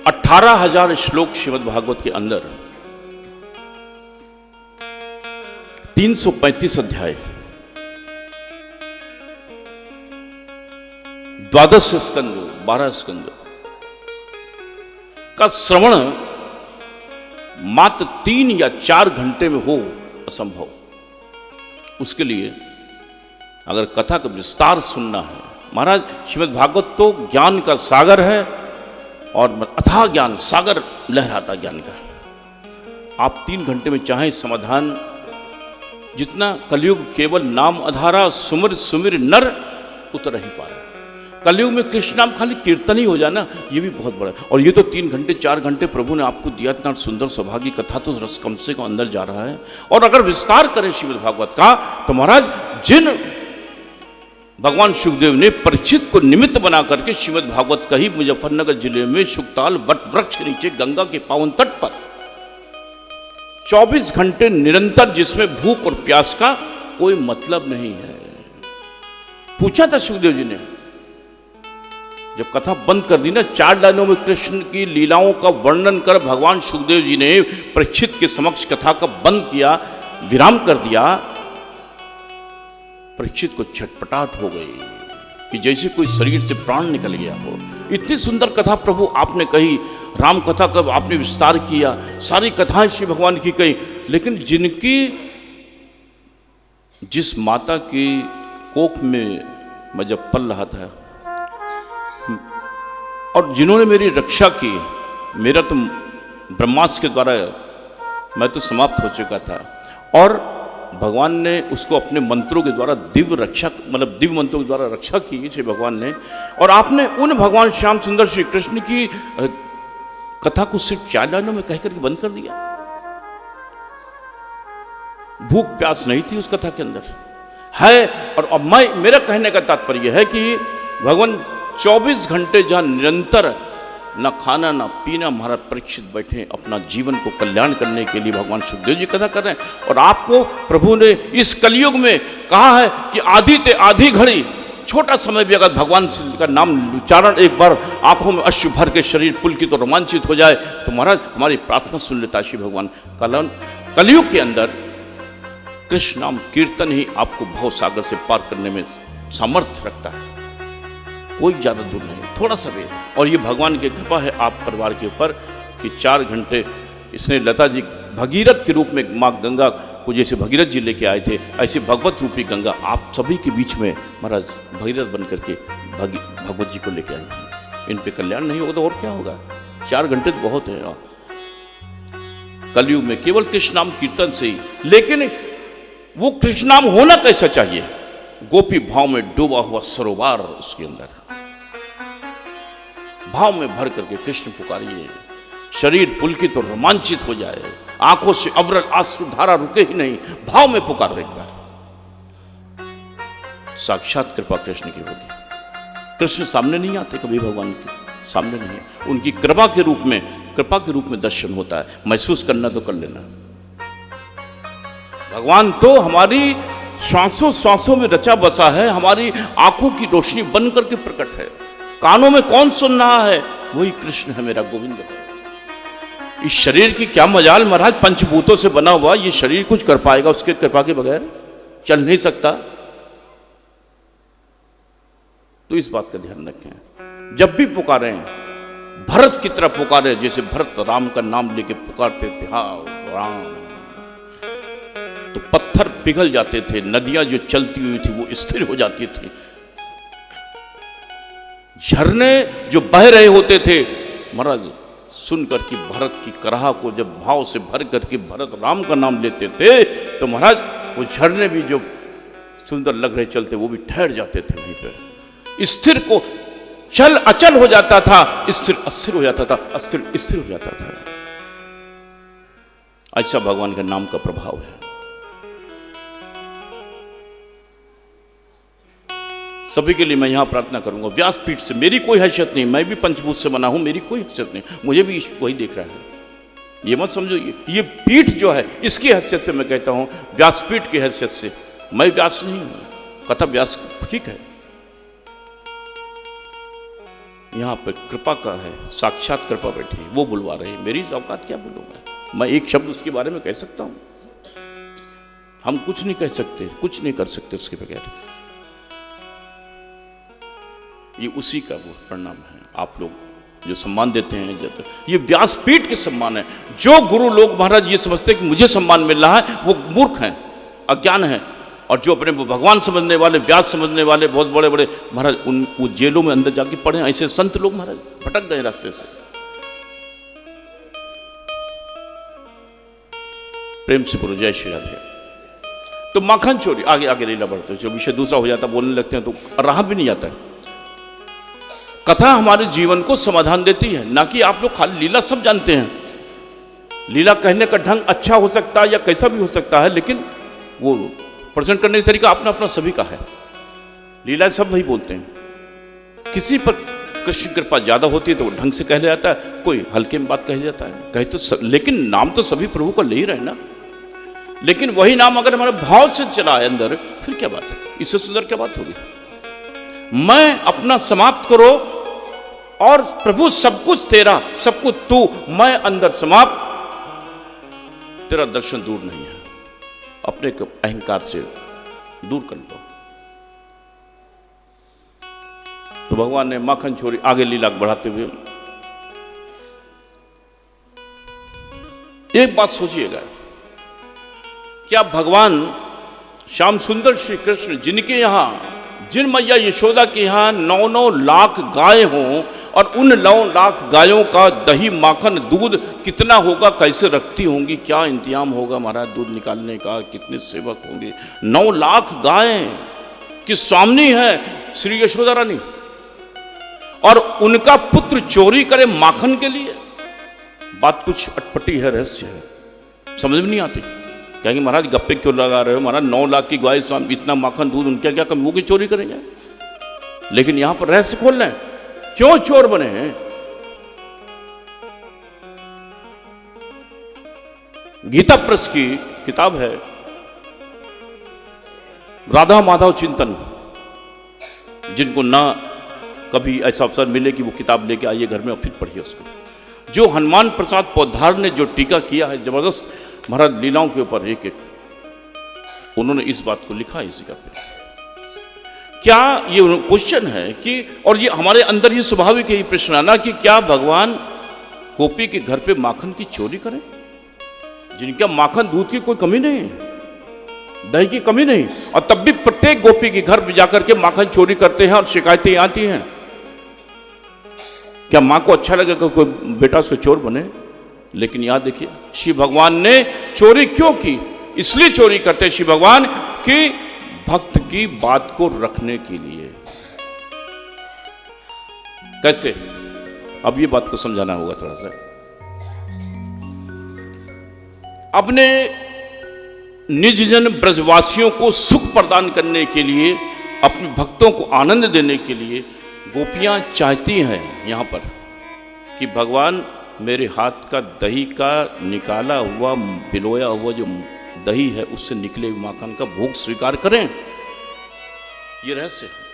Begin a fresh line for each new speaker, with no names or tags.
18,000 श्लोक श्रीमद् भागवत के अंदर, 335 अध्याय, 12 स्कंद, 12 स्कंद का श्रवण मात्र 3 या 4 घंटे में हो असंभव। उसके लिए अगर कथा का विस्तार सुनना है, महाराज श्रीमद् भागवत तो ज्ञान का सागर है और अथाह ज्ञान सागर लहराता ज्ञान का। आप 3 घंटे में चाहें समाधान, जितना कलयुग केवल नाम अधारा सुमिर सुमिर नर उतर ही पा रहा है। कलयुग में कृष्ण नाम खाली कीर्तन ही हो जाना, ये भी बहुत बड़ा है। और ये तो 3 घंटे 4 घंटे प्रभु ने आपको दिया, इतना सुंदर सौभाग्य कथा तो रस कम से कम अंदर जा रहा है। और अगर विस्तार करें श्रीमद् भागवत का, तो महाराज जिन भगवान सुखदेव ने परीक्षित को निमित्त बना करके श्रीमद् भागवत का ही मुजफ्फरनगर जिले में शुकताल वट वृक्ष के नीचे गंगा के पावन तट पर 24 घंटे निरंतर, जिसमें भूख और प्यास का कोई मतलब नहीं है। पूछा था सुखदेव जी ने, जब कथा बंद कर दी ना, 4 लाइनों में कृष्ण की लीलाओं का वर्णन कर भगवान सुखदेव जी ने परीक्षित के समक्ष कथा का बंद किया, विराम कर दिया। परीक्षित को छटपटाहट हो गई कि जैसे कोई शरीर से प्राण निकल गया हो। इतनी सुंदर कथा प्रभु आपने कही, राम कथा का आपने विस्तार किया, सारी कथाएं श्री भगवान की कही, लेकिन जिनकी जिस माता की कोख में मैं जब पल रहा था और जिन्होंने मेरी रक्षा की, मेरा तो ब्रह्मास्त्र के द्वारा मैं तो समाप्त हो चुका था, और भगवान ने उसको अपने मंत्रों के द्वारा दिव्य रक्षा, मतलब दिव्य मंत्रों के द्वारा रक्षा की श्री भगवान ने। और आपने उन भगवान श्याम सुंदर श्री कृष्ण की कथा को सिर्फ 4 लाइनों में कहकर के बंद कर दिया। भूख प्यास नहीं थी उस कथा के अंदर है। और अब मेरा कहने का तात्पर्य है कि भगवान 24 घंटे जहां निरंतर ना खाना ना पीना, महाराज परीक्षित बैठे अपना जीवन को कल्याण करने के लिए भगवान सुखदेव जी कथा कर रहे हैं। और आपको प्रभु ने इस कलयुग में कहा है कि आधी ते आधी घड़ी, छोटा समय भी अगर भगवान का नाम उच्चारण एक बार आंखों में अश्रु भर के शरीर पुलकित और रोमांचित हो जाए, तो महाराज हमारी प्रार्थना सुन लेता श्री भगवान। कलयुग के अंदर कृष्ण नाम कीर्तन ही आपको भव सागर से पार करने में सामर्थ्य रखता है, कोई ज्यादा दूर नहीं, थोड़ा सा भी। और ये भगवान की कृपा है आप परिवार के ऊपर कि 4 घंटे इसने लता जी भगीरथ के रूप में माँ गंगा को जैसे भगीरथ जी लेके आए थे, ऐसे भगवत रूपी गंगा आप सभी के बीच में महाराज भगीरथ बन करके भगवत जी को लेके आए हैं। इन पे कल्याण नहीं होगा तो और क्या होगा? 4 घंटे तो बहुत है कलयुग में केवल कृष्ण नाम कीर्तन से ही। लेकिन वो कृष्ण नाम होना कैसा चाहिए? गोपी भाव में डूबा हुआ सरोवर, उसके अंदर भाव में भर करके कृष्ण पुकारिए, शरीर पुलकित और रोमांचित हो जाए, आंखों से अविरल आंसुधारा रुके ही नहीं, भाव में पुकार रहे। एक बार साक्षात कृपा कृष्ण की होगी। कृष्ण सामने नहीं आते कभी, भगवान के सामने नहीं, उनकी कृपा के रूप में दर्शन होता है। महसूस करना तो कर लेना। भगवान तो हमारी श्वासों श्वासों में रचा बसा है, हमारी आंखों की रोशनी बन करके प्रकट है। कानों में कौन सुन रहा है? वही कृष्ण है, मेरा गोविंद है। इस शरीर की क्या मजाल महाराज, पंचभूतों से बना हुआ ये शरीर कुछ कर पाएगा उसके कृपा के बगैर? चल नहीं सकता। तो इस बात का ध्यान रखें, जब भी पुकारें भरत की तरह पुकारे, जैसे भरत राम का नाम लेके पुकारते थे, हाँ राम, तो पत्थर पिघल जाते थे, नदियां जो चलती हुई थी वो स्थिर हो जाती थी, झरने जो बह रहे होते थे महाराज सुनकर कि भरत की कराह को जब भाव से भर करके भरत राम का नाम लेते थे, तो महाराज वो झरने भी जो सुंदर लग रहे चलते वो भी ठहर जाते थे वहीं पर। स्थिर को चल अचल हो जाता था, स्थिर अस्थिर हो जाता था, अस्थिर स्थिर हो जाता था। ऐसा भगवान के नाम का प्रभाव है। सभी के लिए मैं यहां प्रार्थना करूंगा व्यासपीठ से। मेरी कोई हैसियत नहीं, मैं भी पंचभूत से बना हूं, मेरी कोई हैसियत नहीं, मुझे भी वही देख रहा है। ये मत समझो ये पीठ जो है इसकी हैसियत से मैं कहता हूं, व्यासपीठ की हैसियत से। मैं व्यास नहीं हूं, कथा व्यास ठीक है, यहाँ पर कृपा का है, साक्षात कृपा बैठी है, वो बुलवा रही है। मेरी औकात क्या बोलूँगा मैं, एक शब्द उसके बारे में कह सकता हूँ? हम कुछ नहीं कह सकते, कुछ नहीं कर सकते उसके बगैर। ये उसी का वो परिणाम है। आप लोग जो सम्मान देते हैं, ये व्यासपीठ के सम्मान है। जो गुरु लोग महाराज ये समझते हैं कि मुझे सम्मान मिल रहा है, वो मूर्ख हैं, अज्ञान है। और जो अपने भगवान समझने वाले, व्यास समझने वाले, बहुत बड़े बड़े महाराज, उन वो जेलों में अंदर जाके पड़े। ऐसे संत लोग महाराज भटक गए रास्ते से। प्रेम से बोलो जय श्री राधे। तो माखन चोरी, आगे आगे लीला बढ़ते, जो विषय दूसरा हो जाता, बोलने लगते हैं तो रहा भी नहीं जाता है। कथा हमारे जीवन को समाधान देती है, ना कि आप लोग खाली लीला सब जानते हैं। लीला कहने का ढंग अच्छा हो सकता है या कैसा भी हो सकता है, लेकिन वो प्रेजेंट करने का तरीका अपना अपना सभी का है। लीला सब वही बोलते हैं। किसी पर कृष्ण कृपा ज्यादा होती है तो ढंग से कह लिया जाता है, कोई हल्के में बात कह जाता है, कहे तो लेकिन नाम तो सभी प्रभु को ले ही रहे ना। लेकिन वही नाम अगर हमारे भाव से चला है अंदर, फिर क्या बात है? इससे सुंदर क्या बात होगी? मैं अपना समाप्त करो और प्रभु सब कुछ तेरा, सब कुछ तू, मैं अंदर समाप्त, तेरा दर्शन दूर नहीं है। अपने अहंकार से दूर कर लो। तो भगवान ने माखन छोड़ी, आगे लीला बढ़ाते हुए एक बात सोचिएगा, क्या भगवान श्याम सुंदर श्री कृष्ण, जिनके यहां, जिन मैया यशोदा के यहां 9-9 लाख गाय हों, और उन 9 लाख गायों का दही, माखन, दूध कितना होगा, कैसे रखती होंगी, क्या इंतजाम होगा महाराज दूध निकालने का, कितने सेवक होंगे। 9 लाख गाय की स्वामिनी है श्री यशोदा रानी, और उनका पुत्र चोरी करे माखन के लिए। बात कुछ अटपटी है, रहस्य है, समझ में नहीं आती। कहेंगे महाराज गप्पे क्यों लगा रहे हो महाराज, 9 लाख की गाय, इतना माखन दूध, उनके क्या कमी, वो की चोरी करेंगे? लेकिन यहां पर रहस्य खोल रहे हैं, क्यों चोर बने हैं? गीता प्रेस की किताब है राधा माधव चिंतन। जिनको ना कभी ऐसा अवसर मिले कि वो किताब लेके आइए घर में और फिर पढ़िए उसको। जो हनुमान प्रसाद पौधार ने जो टीका किया है जबरदस्त महाराज लीलाओं के ऊपर, एक एक उन्होंने इस बात को लिखा इसी का। क्या ये क्वेश्चन है कि, और ये हमारे अंदर ये स्वाभाविक है ये प्रश्न आना कि क्या भगवान गोपी के घर पे माखन की चोरी करें, जिनका माखन दूध की कोई कमी नहीं है, दही की कमी नहीं, और तब भी प्रत्येक गोपी के घर जाकर के माखन चोरी करते हैं और शिकायतें आती हैं? क्या मां को अच्छा लगेगा कोई बेटा उसका चोर बने? लेकिन याद देखिए, श्री भगवान ने चोरी क्यों की? इसलिए चोरी करते श्री भगवान कि भक्त की बात को रखने के लिए। कैसे? अब ये बात को समझाना होगा थोड़ा सा। अपने निज जन ब्रजवासियों को सुख प्रदान करने के लिए, अपने भक्तों को आनंद देने के लिए गोपियां चाहती हैं यहां पर कि भगवान मेरे हाथ का दही का निकाला हुआ, पिलोया हुआ जो दही है, उससे निकले माखन का भोग स्वीकार करें। ये रहस्य है।